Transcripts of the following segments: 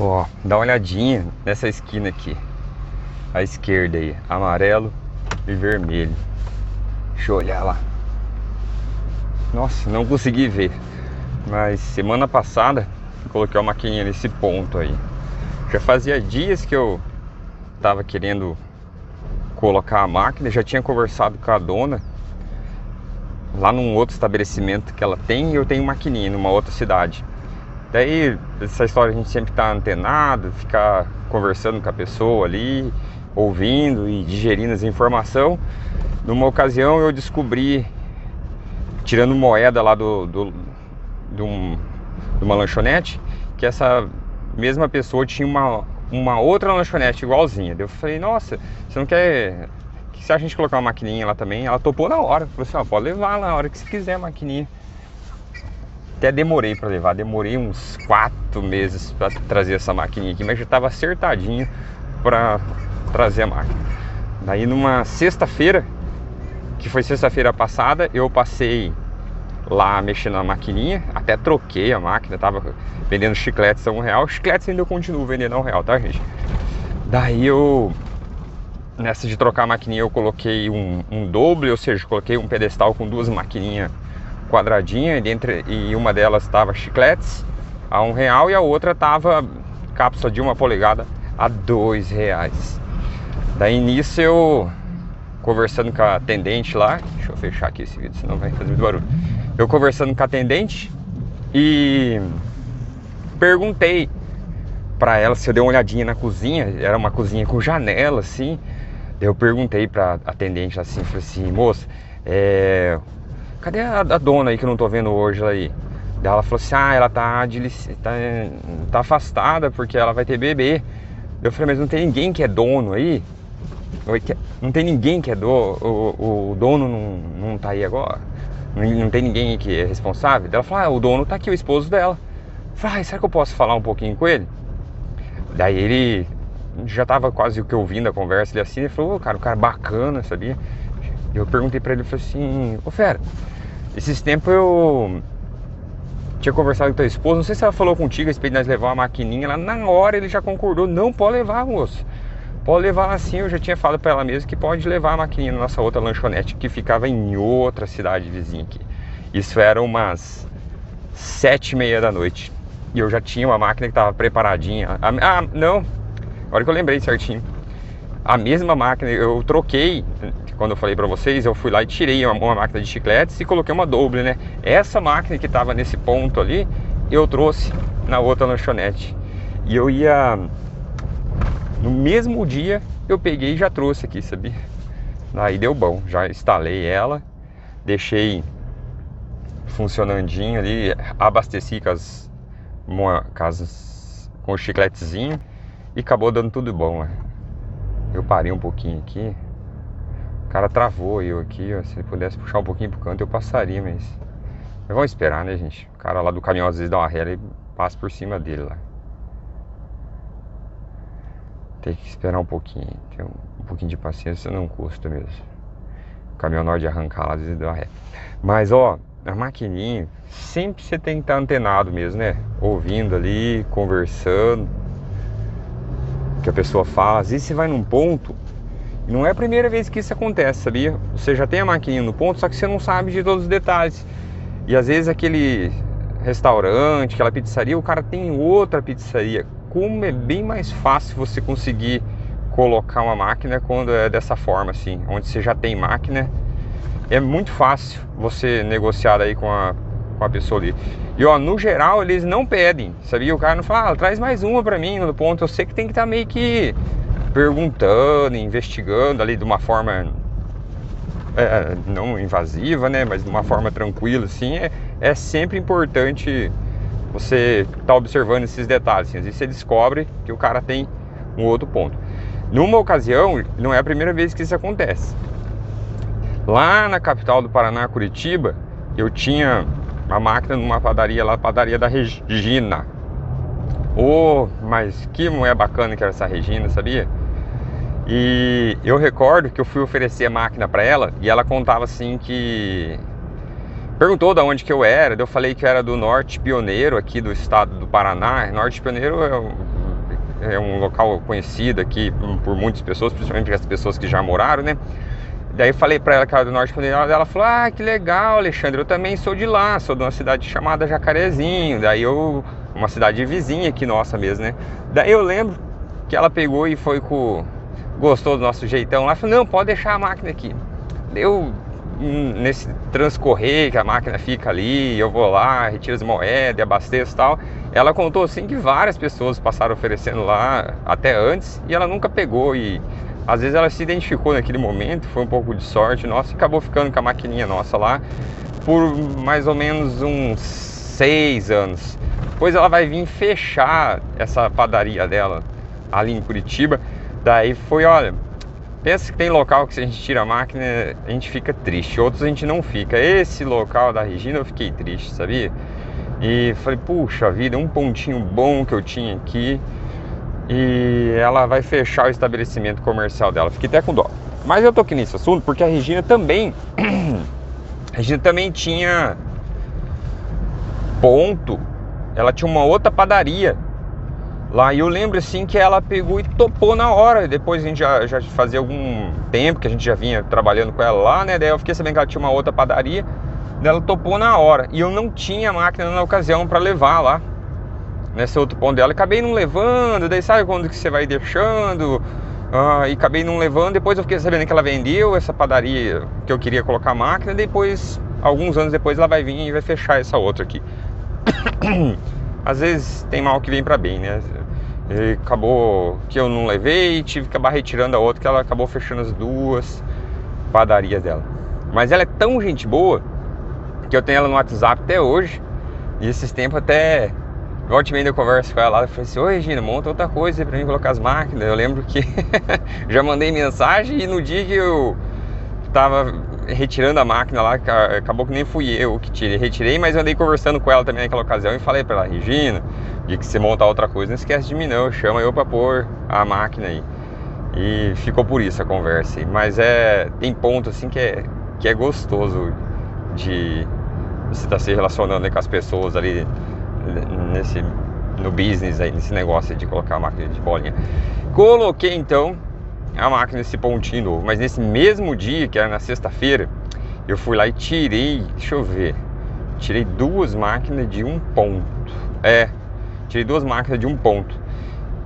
Ó, dá uma olhadinha nessa esquina aqui, à esquerda aí, amarelo e vermelho. Deixa eu olhar lá. Nossa, não consegui ver, mas semana passada eu coloquei uma maquininha nesse ponto aí. Já fazia dias que eu tava querendo colocar a máquina, já tinha conversado com a dona lá num outro estabelecimento que ela tem, e eu tenho maquininha numa outra cidade. Daí, essa história a gente sempre tá antenado, ficar conversando com a pessoa ali, ouvindo e digerindo as informações. Numa ocasião eu descobri, tirando moeda lá de uma lanchonete, que essa mesma pessoa tinha uma outra lanchonete igualzinha. Daí eu falei, nossa, você não quer... que se a gente colocar uma maquininha lá também? Ela topou na hora, falou assim, ó, pode levar lá na hora que você quiser a maquininha. Até demorei para levar, demorei uns 4 meses para trazer essa maquininha aqui, mas já estava acertadinho para trazer a máquina. Daí numa sexta-feira, que foi sexta-feira passada, eu passei lá mexendo na maquininha, até troquei a máquina, tava vendendo chicletes a R$1, chicletes ainda eu continuo vendendo a R$1, tá, gente? Daí eu, nessa de trocar a maquininha, eu coloquei um doble, ou seja, coloquei um pedestal com 2 maquininhas quadradinha, e uma delas estava chicletes a R$1 e a outra estava cápsula de 1 polegada a R$2. Daí nisso eu, conversando com a atendente lá, deixa eu fechar aqui esse vídeo, senão vai fazer muito barulho. Eu conversando com a atendente e perguntei para ela se eu dei uma olhadinha na cozinha, era uma cozinha com janela assim. Daí eu perguntei para atendente assim, falei assim, moça, cadê a dona aí que eu não tô vendo hoje aí? Daí ela falou assim, ela tá afastada porque ela vai ter bebê. Eu falei, mas não tem ninguém que é dono aí? Não tem ninguém que é dono, o dono não tá aí agora? Não tem ninguém que é responsável? Daí ela falou, o dono tá aqui, o esposo dela. Eu falei, será que eu posso falar um pouquinho com ele? Daí ele já tava quase que ouvindo a conversa, ele assim, ele falou, o cara bacana, sabia? Eu perguntei pra ele, falei assim, ô fera, esses tempos eu tinha conversado com teu esposo, não sei se ela falou contigo a respeito de nós levar uma maquininha lá, na hora ele já concordou, não, pode levar, moço, pode levar lá sim. Eu já tinha falado pra ela mesmo que pode levar a maquininha na nossa outra lanchonete, que ficava em outra cidade vizinha aqui. Isso era umas 7h30 da noite, e eu já tinha uma máquina que tava preparadinha. Não, agora que eu lembrei certinho, a mesma máquina eu troquei. Quando eu falei pra vocês, eu fui lá e tirei uma máquina de chicletes e coloquei uma doble, né? Essa máquina que tava nesse ponto ali, eu trouxe na outra lanchonete. E eu ia... no mesmo dia, eu peguei e já trouxe aqui, sabia? Aí deu bom, já instalei ela, deixei funcionandinho ali, abasteci com o chicletezinho e acabou dando tudo bom, né? Eu parei um pouquinho aqui. O cara travou eu aqui, ó. Se ele pudesse puxar um pouquinho pro canto eu passaria, mas vamos esperar, né, gente? O cara lá do caminhão às vezes dá uma ré e passa por cima dele lá. Tem que esperar um pouquinho, ter um pouquinho de paciência não custa mesmo. O caminhão na hora de arrancar lá às vezes dá uma ré. Mas ó, a maquininha, sempre você tem que estar antenado mesmo, né? Ouvindo ali, conversando, o que a pessoa fala. Às vezes você vai num ponto, não é a primeira vez que isso acontece, sabia? Você já tem a maquininha no ponto, só que você não sabe de todos os detalhes. E às vezes aquele restaurante, aquela pizzaria, o cara tem outra pizzaria. Como é bem mais fácil você conseguir colocar uma máquina quando é dessa forma assim, onde você já tem máquina, é muito fácil você negociar aí com a pessoa ali. E ó, no geral eles não pedem, sabia? O cara não fala, traz mais uma pra mim no ponto. Eu sei que tem que estar meio que perguntando, investigando ali de uma forma não invasiva, né, mas de uma forma tranquila, assim. É sempre importante você estar observando esses detalhes, assim. Às vezes você descobre que o cara tem um outro ponto. Numa ocasião, não é a primeira vez que isso acontece. Lá na capital do Paraná, Curitiba, eu tinha a máquina numa padaria lá, padaria da Regina. Mas que mulher bacana que era essa Regina, sabia? E eu recordo que eu fui oferecer a máquina para ela e ela contava assim que... perguntou de onde que eu era, eu falei que eu era do Norte Pioneiro, aqui do estado do Paraná. Norte Pioneiro é um local conhecido aqui por muitas pessoas, principalmente as pessoas que já moraram, né? Daí eu falei pra ela que era do Norte Fluminense, ela falou, ah, que legal, Alexandre, eu também sou de lá, sou de uma cidade chamada Jacarezinho, uma cidade vizinha aqui nossa mesmo, né? Daí eu lembro que ela pegou e gostou do nosso jeitão lá, falou, não, pode deixar a máquina aqui. Eu, nesse transcorrer que a máquina fica ali, eu vou lá, retiro as moedas, abasteço e tal, ela contou assim que várias pessoas passaram oferecendo lá até antes e ela nunca pegou e às vezes ela se identificou naquele momento, foi um pouco de sorte nossa e acabou ficando com a maquininha nossa lá por mais ou menos uns 6 anos. Depois ela vai vir fechar essa padaria dela ali em Curitiba. Daí foi, olha, pensa que tem local que se a gente tira a máquina a gente fica triste, outros a gente não fica. Esse local da Regina eu fiquei triste, sabia? E falei, puxa vida, um pontinho bom que eu tinha aqui e ela vai fechar o estabelecimento comercial dela. Fiquei até com dó. Mas eu tô aqui nesse assunto porque a Regina também tinha ponto, ela tinha uma outra padaria lá, e eu lembro assim que ela pegou e topou na hora. Depois a gente já fazia algum tempo que a gente já vinha trabalhando com ela lá, né? Daí eu fiquei sabendo que ela tinha uma outra padaria, daí ela topou na hora. E eu não tinha máquina na ocasião para levar lá nesse outro ponto dela, acabei não levando. Daí sabe quando que você vai deixando? E acabei não levando. Depois eu fiquei sabendo que ela vendeu essa padaria que eu queria colocar a máquina. Depois, alguns anos depois, ela vai vir e vai fechar essa outra aqui. Às vezes tem mal que vem pra bem, né? E acabou que eu não levei e tive que acabar retirando a outra, que ela acabou fechando as duas padarias dela. Mas ela é tão gente boa que eu tenho ela no WhatsApp até hoje. E esses tempos até volta e meia eu converso com ela lá, eu falei assim, oi Regina, monta outra coisa pra mim colocar as máquinas. Eu lembro que já mandei mensagem e no dia que eu tava retirando a máquina lá, acabou que nem fui eu que retirei, mas eu andei conversando com ela também naquela ocasião e falei pra ela, Regina, dia que você montar outra coisa, não esquece de mim não, chama eu pra pôr a máquina aí. E ficou por isso a conversa aí. Mas tem ponto assim que é gostoso de você estar se relacionando aí com as pessoas ali no business aí, nesse negócio de colocar a máquina de bolinha. Coloquei então a máquina nesse pontinho novo, mas nesse mesmo dia, que era na sexta-feira, eu fui lá e tirei, deixa eu ver, tirei duas máquinas de um ponto. Tirei duas máquinas de um ponto.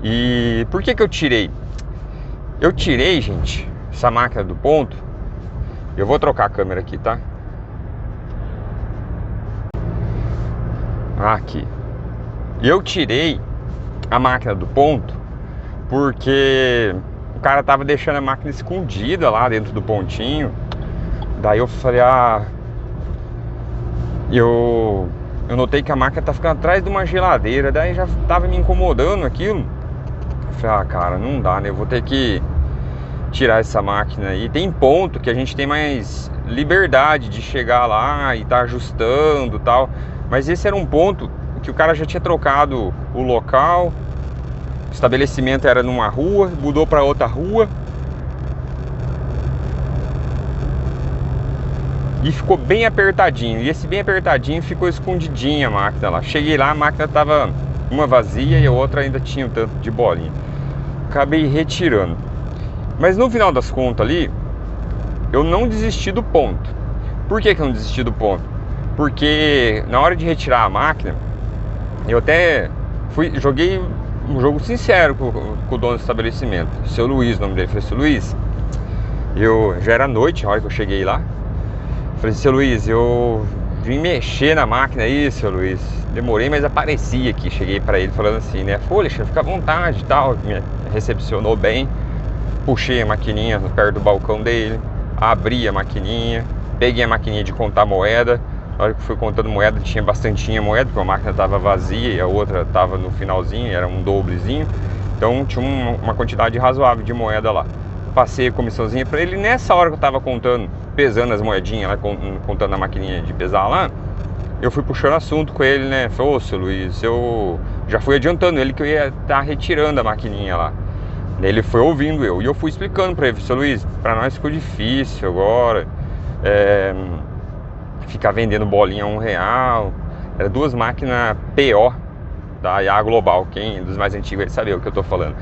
E por que eu tirei? Eu tirei, gente, essa máquina do ponto. Eu vou trocar a câmera aqui, tá? Aqui. Eu tirei a máquina do ponto porque o cara tava deixando a máquina escondida lá dentro do pontinho. Daí eu falei, eu notei que a máquina tá ficando atrás de uma geladeira. Daí já tava me incomodando aquilo. Eu falei, cara, não dá, né? Eu vou ter que tirar essa máquina aí. Tem ponto que a gente tem mais liberdade de chegar lá e tá ajustando e tal. Mas esse era um ponto que o cara já tinha trocado o local. O estabelecimento era numa rua, mudou para outra rua. E ficou bem apertadinho. E esse bem apertadinho ficou escondidinha a máquina lá. Cheguei lá, a máquina tava uma vazia e a outra ainda tinha um tanto de bolinha. Acabei retirando. Mas no final das contas ali, eu não desisti do ponto. Por que eu não desisti do ponto? Porque na hora de retirar a máquina, eu até joguei um jogo sincero com o dono do estabelecimento, seu Luiz, o nome dele. Falei, seu Luiz, já era noite, a hora que eu cheguei lá. Falei, seu Luiz, eu vim mexer na máquina aí, seu Luiz. Demorei, mas apareci aqui. Cheguei pra ele falando assim, né? Folha, fica à vontade e tal. Me recepcionou bem. Puxei a maquininha perto do balcão dele, abri a maquininha, peguei a maquininha de contar moeda. Na hora que fui contando moeda, tinha bastantinha moeda, porque a máquina estava vazia e a outra estava no finalzinho, era um doblezinho. Então tinha uma quantidade razoável de moeda lá. Passei a comissãozinha para ele. Nessa hora que eu estava contando, pesando as moedinhas lá, contando a maquininha de pesar lá, eu fui puxando assunto com ele, né? Falei, ô, seu Luiz, eu já fui adiantando ele que eu ia estar retirando a maquininha lá. Daí ele foi ouvindo eu, e eu fui explicando para ele, seu Luiz, para nós ficou difícil agora, ficar vendendo bolinha a R$1. Era duas máquinas PO, tá? IA Global, quem dos mais antigos vai saber o que eu tô falando.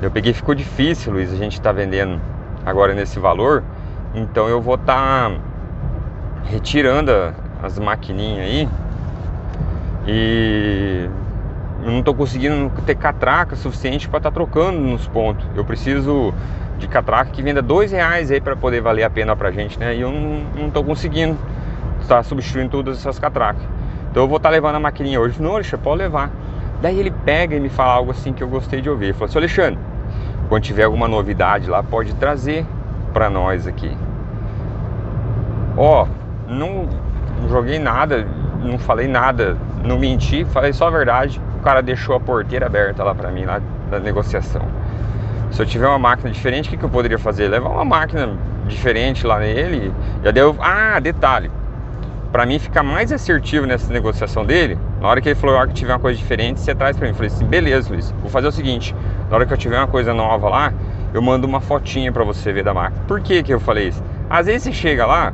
Eu peguei, ficou difícil, Luiz, a gente tá vendendo agora nesse valor, então eu vou estar retirando as maquininhas aí e eu não tô conseguindo ter catraca suficiente para estar trocando nos pontos. Eu preciso de catraca que venda R$2 aí para poder valer a pena pra gente, né? E eu não tô conseguindo estar substituindo todas essas catracas. Então eu vou estar levando a maquininha hoje. Não, Alexandre, pode levar. Daí ele pega e me fala algo assim que eu gostei de ouvir. Ele falou assim: Alexandre, quando tiver alguma novidade lá, pode trazer pra nós aqui. Ó, não joguei nada, não falei nada, não menti, falei só a verdade. O cara deixou a porteira aberta lá pra mim, lá da negociação. Se eu tiver uma máquina diferente, o que eu poderia fazer? Levar uma máquina diferente lá nele. Já deu. Ah, detalhe, pra mim ficar mais assertivo nessa negociação dele, na hora que ele falou: na hora que tiver uma coisa diferente, você traz pra mim. Eu falei assim: beleza, Luiz, vou fazer o seguinte, na hora que eu tiver uma coisa nova lá, eu mando uma fotinha pra você ver da máquina. Por que eu falei isso? Às vezes você chega lá,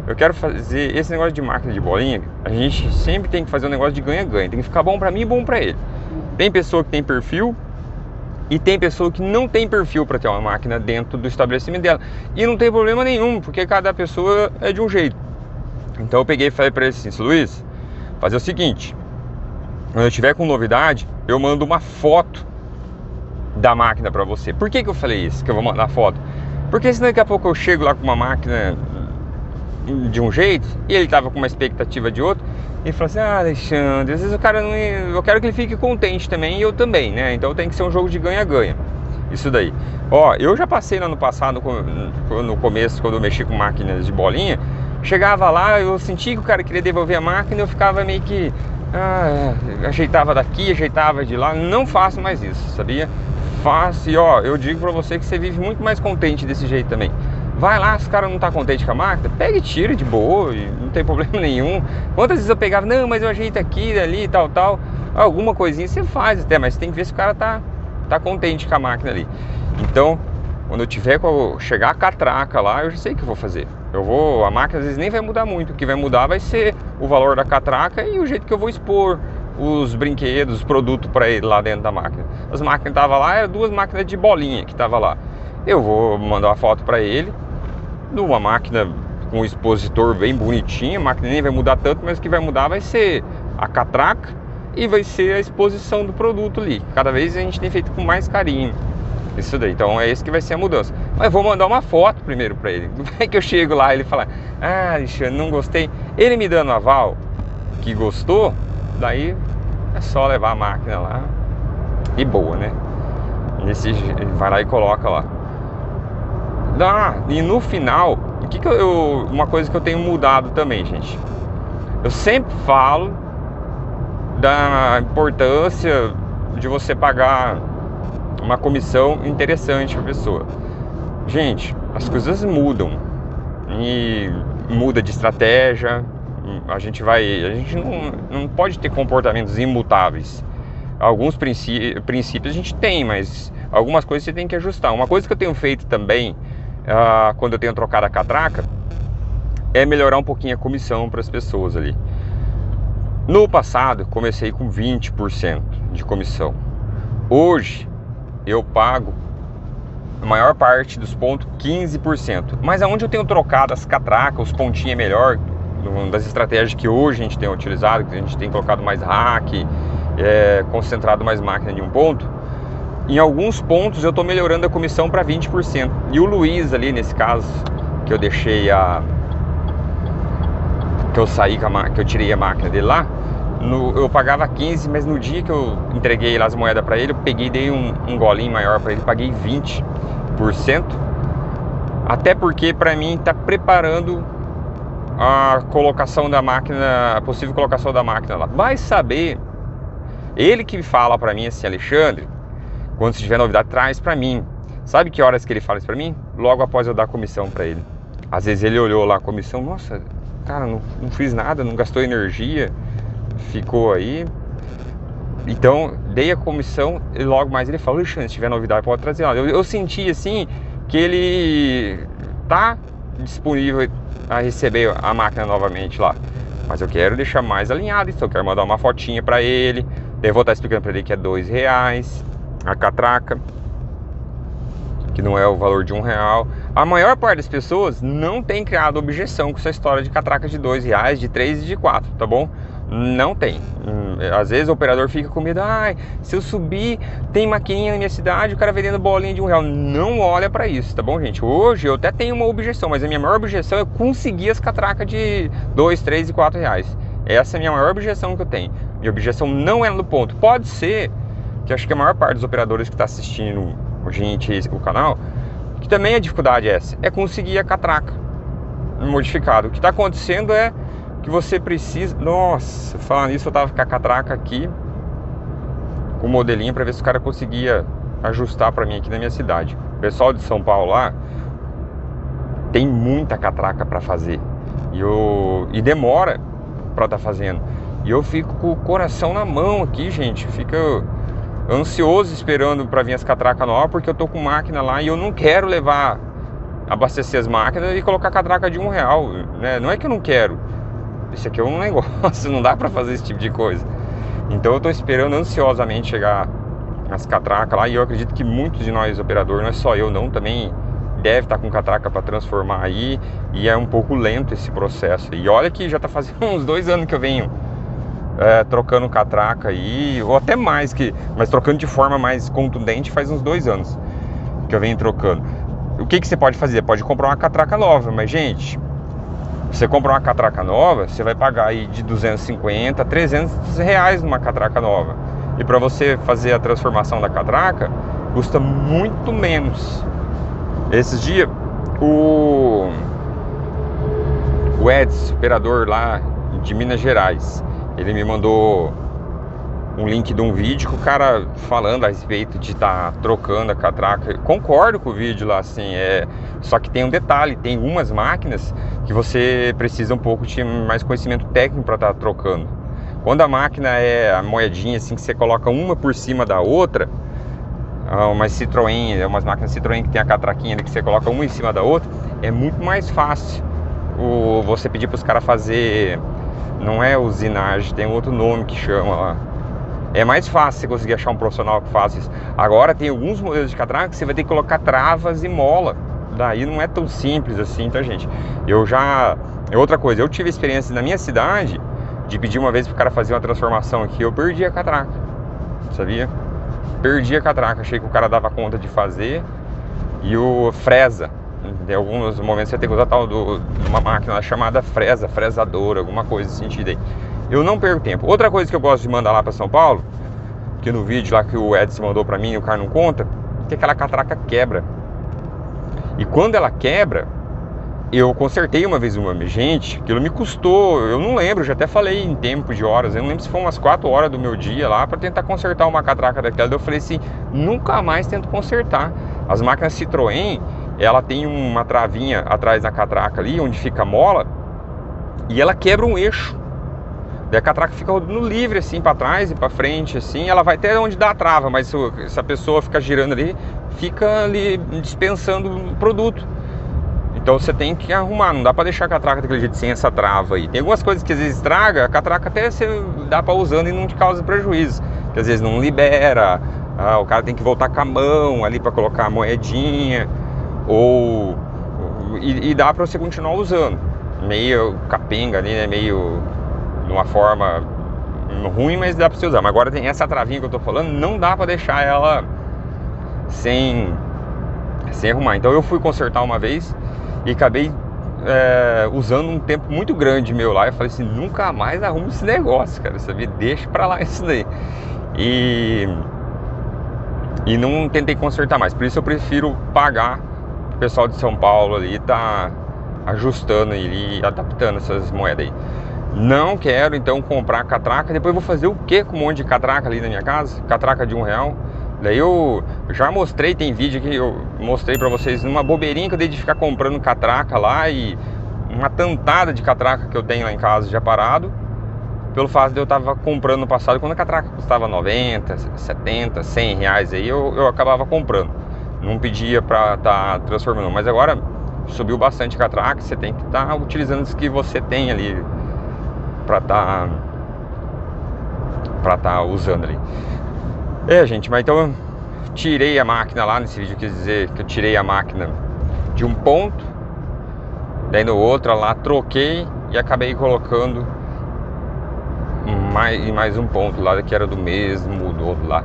eu quero fazer esse negócio de máquina de bolinha, a gente sempre tem que fazer um negócio de ganha-ganha, tem que ficar bom pra mim e bom pra ele. Tem pessoa que tem perfil e tem pessoa que não tem perfil para ter uma máquina dentro do estabelecimento dela, e não tem problema nenhum, porque cada pessoa é de um jeito. Então eu peguei e falei para ele assim: Luiz, fazer o seguinte, quando eu tiver com novidade, eu mando uma foto da máquina para você. Por que eu falei isso, que eu vou mandar foto? Porque senão daqui a pouco eu chego lá com uma máquina de um jeito e ele tava com uma expectativa de outro, e falou assim: ah, Alexandre, às vezes o cara não... eu quero que ele fique contente também, e eu também, né? Então tem que ser um jogo de ganha-ganha, isso daí. Ó, eu já passei lá no passado, no começo, quando eu mexi com máquinas de bolinha, chegava lá, eu sentia que o cara queria devolver a máquina, eu ficava meio que ajeitava daqui, ajeitava de lá. Não faço mais isso, sabia? Faço, e ó, eu digo pra você que você vive muito mais contente desse jeito também. Vai lá, se o cara não tá contente com a máquina, pega e tira de boa, e não tem problema nenhum. Quantas vezes eu pegava: não, mas eu ajeito aqui, ali, tal, alguma coisinha você faz até, mas tem que ver se o cara tá contente com a máquina ali. Então, quando eu tiver chegar a catraca lá, eu já sei o que eu vou fazer. A máquina às vezes nem vai mudar muito, o que vai mudar vai ser o valor da catraca e o jeito que eu vou expor os brinquedos, os produtos para ele lá dentro da máquina. As máquinas que estavam lá, eram 2 máquinas de bolinha que estavam lá. Eu vou mandar uma foto para ele de uma máquina com um expositor bem bonitinho. A máquina nem vai mudar tanto, mas o que vai mudar vai ser a catraca e vai ser a exposição do produto ali. Cada vez a gente tem feito com mais carinho isso daí. Então é esse que vai ser a mudança. Mas eu vou mandar uma foto primeiro para ele. Não é que eu chego lá e ele fala: ah, Alexandre, não gostei. Ele me dando aval que gostou, daí é só levar a máquina lá e boa, né? Ele vai lá e coloca lá. E no final, uma coisa que eu tenho mudado também, gente. Eu sempre falo da importância de você pagar uma comissão interessante para a pessoa. Gente, as coisas mudam e muda de estratégia. A gente não pode ter comportamentos imutáveis. Alguns princípios a gente tem, mas algumas coisas você tem que ajustar. Uma coisa que eu tenho feito também, quando eu tenho trocado a catraca, é melhorar um pouquinho a comissão para as pessoas ali. No passado, comecei com 20% de comissão. Hoje, eu pago a maior parte dos pontos, 15%. Mas aonde eu tenho trocado as catracas, os pontinhos é melhor, uma das estratégias que hoje a gente tem utilizado, que a gente tem colocado mais rack, concentrado mais máquina em um ponto, em alguns pontos eu estou melhorando a comissão para 20%. E o Luiz ali, nesse caso, que eu deixei que eu tirei a máquina dele lá, eu pagava 15%, mas no dia que eu entreguei lá as moedas para ele, eu peguei e dei um golinho maior para ele, paguei 20%. Até porque para mim está preparando a colocação da máquina, a possível colocação da máquina lá. Vai saber, ele que fala para mim assim: Alexandre, quando se tiver novidade, traz para mim. Sabe que horas que ele fala isso para mim? Logo após eu dar a comissão para ele. Às vezes ele olhou lá a comissão: nossa, cara, não fiz nada, não gastou energia, ficou aí. Então, dei a comissão e logo mais ele falou: Alexandre, se tiver novidade, pode trazer lá. Eu senti assim que ele tá disponível a receber a máquina novamente lá, mas eu quero deixar mais alinhado, então eu quero mandar uma fotinha para ele, Eu vou estar explicando para ele que é R$2 a catraca, que não é o valor de R$1. A maior parte das pessoas não tem criado objeção com essa história de catraca de R$2, de 3 e de 4, tá bom? Não tem. Às vezes o operador fica com medo, se eu subir, tem maquininha na minha cidade, o cara vendendo bolinha de R$1. Não olha pra isso, tá bom, gente? Hoje eu até tenho uma objeção, mas a minha maior objeção é conseguir as catracas de R$2, 3 e R$4. Essa é a minha maior objeção que eu tenho. Minha objeção não é no ponto. Pode ser que acho que a maior parte dos operadores que está assistindo o canal, que também a dificuldade é essa, é conseguir a catraca modificada. O que está acontecendo é que você precisa... Nossa, falando nisso, eu tava com a catraca aqui, com o modelinho, para ver se o cara conseguia ajustar para mim aqui na minha cidade. O pessoal de São Paulo lá tem muita catraca para fazer e demora para estar fazendo. E eu fico com o coração na mão aqui, gente. Fica ansioso esperando para vir as catracas novas, porque eu tô com máquina lá e eu não quero abastecer as máquinas e colocar catraca de R$1, né? Não é que eu não quero. Isso aqui é um negócio, não dá pra fazer esse tipo de coisa. Então eu tô esperando ansiosamente chegar as catracas lá. E eu acredito que muitos de nós operadores, não é só eu não, também deve estar com catraca para transformar aí. E é um pouco lento esse processo. E olha que já tá fazendo uns 2 anos que eu venho trocando catraca aí, ou até mais, mas trocando de forma mais contundente faz uns 2 anos que eu venho trocando. O que você pode fazer? Pode comprar uma catraca nova, mas gente, você comprar uma catraca nova, você vai pagar aí de 250 a R$300 numa catraca nova. E para você fazer a transformação da catraca, custa muito menos. Esses dias, o Edson, operador lá de Minas Gerais, ele me mandou um link de um vídeo com o cara falando a respeito de estar trocando a catraca. Concordo com o vídeo lá, assim, só que tem um detalhe, tem algumas máquinas que você precisa um pouco de mais conhecimento técnico para estar trocando. Quando a máquina é a moedinha assim, que você coloca uma por cima da outra, umas Citroën, umas máquinas Citroën que tem a catraquinha ali que você coloca uma em cima da outra, é muito mais fácil você pedir para os caras fazer, não é usinagem, tem outro nome que chama lá. É mais fácil você conseguir achar um profissional que faça isso. Agora tem alguns modelos de catraca que você vai ter que colocar travas e mola. Daí não é tão simples assim, tá, gente? Outra coisa, eu tive experiência na minha cidade de pedir uma vez pro cara fazer uma transformação aqui, eu perdi a catraca, sabia? Perdi a catraca, achei que o cara dava conta de fazer. E o fresa, em alguns momentos você tem que usar tal de uma máquina chamada fresadora, alguma coisa nesse sentido aí. Eu não perco tempo. Outra coisa que eu gosto de mandar lá para São Paulo, que no vídeo lá que o Edson mandou para mim, o cara não conta, que aquela catraca quebra. E quando ela quebra, eu consertei uma vez gente, aquilo me custou, eu não lembro, já até falei em tempo de horas, eu não lembro se foi umas 4 horas do meu dia lá para tentar consertar uma catraca daquela. Eu falei assim, nunca mais tento consertar. As máquinas Citroën, ela tem uma travinha atrás da catraca ali, onde fica a mola, e ela quebra um eixo. Daí a catraca fica rodando livre assim para trás e para frente assim, ela vai até onde dá a trava, mas se a pessoa fica girando ali, fica ali dispensando o produto. Então você tem que arrumar, não dá para deixar a catraca daquele jeito sem essa trava aí. Tem algumas coisas que às vezes estraga, a catraca até você dá para usando e não te causa prejuízo, que às vezes não libera, o cara tem que voltar com a mão ali para colocar a moedinha, e dá para você continuar usando. Meio capenga ali, né, meio de uma forma ruim, mas dá pra você usar. Mas agora tem essa travinha que eu tô falando, não dá pra deixar ela sem arrumar. Então eu fui consertar uma vez e acabei usando um tempo muito grande meu lá. Eu falei assim, nunca mais arrumo esse negócio, cara, sabia? Deixa pra lá isso daí. E não tentei consertar mais. Por isso eu prefiro pagar o pessoal de São Paulo ali, tá ajustando e adaptando essas moedas aí. Não quero então comprar catraca. Depois eu vou fazer o que com um monte de catraca ali na minha casa? Catraca de R$1. Daí eu já mostrei, tem vídeo que eu mostrei pra vocês numa bobeirinha que eu dei de ficar comprando catraca lá, e uma tantada de catraca que eu tenho lá em casa já parado, pelo fato de eu tava comprando no passado, quando a catraca custava 90, 70, R$100 aí, eu acabava comprando. Não pedia pra estar transformando, mas agora subiu bastante catraca, você tem que estar utilizando os que você tem ali para estar pra estar usando ali. Gente, mas então eu tirei a máquina lá, nesse vídeo eu quis dizer que eu tirei a máquina de um ponto, daí no outro lá troquei e acabei colocando mais um ponto lá que era do mesmo, do outro lá.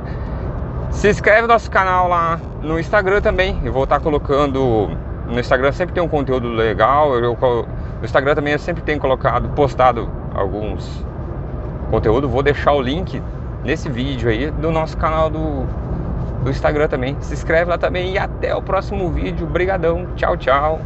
Se inscreve no nosso canal lá no Instagram também. Eu vou estar colocando no Instagram, sempre tem um conteúdo legal. No Instagram também eu sempre tenho postado alguns conteúdos. Vou deixar o link nesse vídeo aí do nosso canal do Instagram também. Se inscreve lá também e até o próximo vídeo. Brigadão, tchau, tchau.